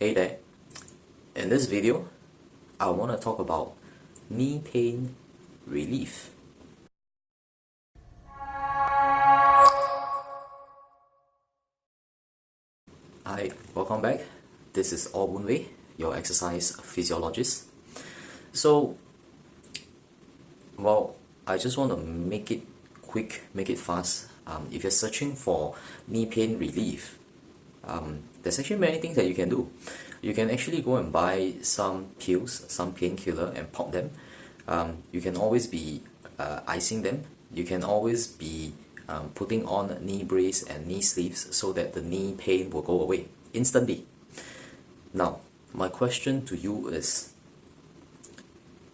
Hey there, in this video I want to talk about knee pain relief. Hi, welcome back. This is Wei, your exercise physiologist. So, I just want to make it quick, make it fast. If you're searching for knee pain relief, there's actually many things that you can do. You can actually go and buy some pills, some painkiller, and pop them. You can always be icing them. You can always be putting on knee brace and knee sleeves so that the knee pain will go away instantly. Now, my question to you is,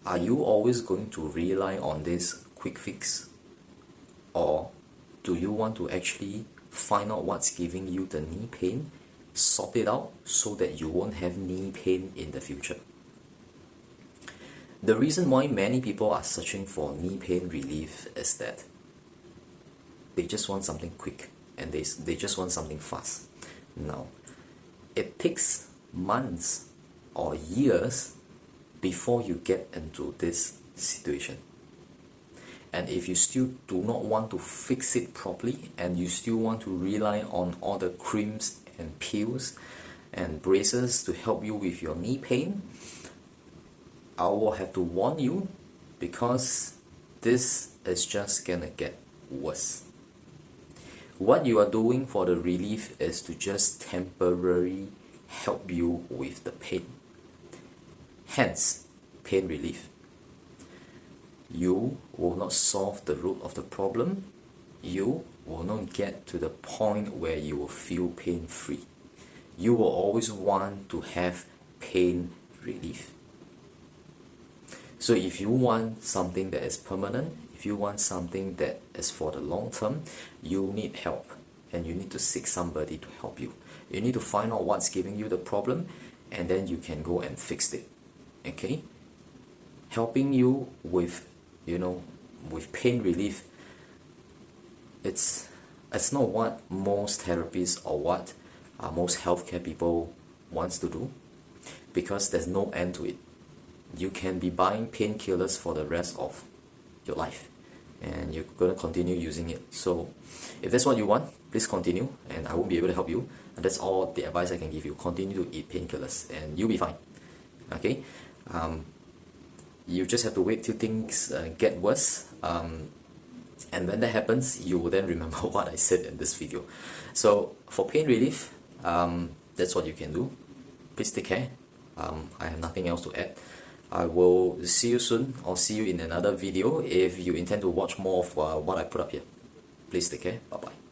are you always going to rely on this quick fix? Or do you want to actually find out what's giving you the knee pain, sort it out so that you won't have knee pain in the future? The reason why many people are searching for knee pain relief is that they just want something quick and they just want something fast. Now, it takes months or years before you get into this situation. And if you still do not want to fix it properly and you still want to rely on all the creams and pills and braces to help you with your knee pain, I will have to warn you, because this is just gonna get worse. What you are doing for the relief is to just temporarily help you with the pain. Hence, pain relief. You will not solve the root of the problem. You will not get to the point where you will feel pain-free. You will always want to have pain relief. So if you want something that is permanent, if you want something that is for the long term, you need help, and you need to seek somebody to help you. You need to find out what's giving you the problem, and then you can go and fix it. Okay? Helping you with with pain relief, it's not what most therapists or what most healthcare people wants to do, because there's no end to it. You can be buying painkillers for the rest of your life, and you're going to continue using it. So if that's what you want, please continue, and I won't be able to help you. And that's all the advice I can give you. Continue to eat painkillers and you'll be fine. Okay? You just have to wait till things get worse, and when that happens, you will then remember what I said in this video. So for pain relief, that's what you can do. Please take care. I have nothing else to add. I will see you soon, or see you in another video if you intend to watch more of what I put up here. Please take care. Bye bye.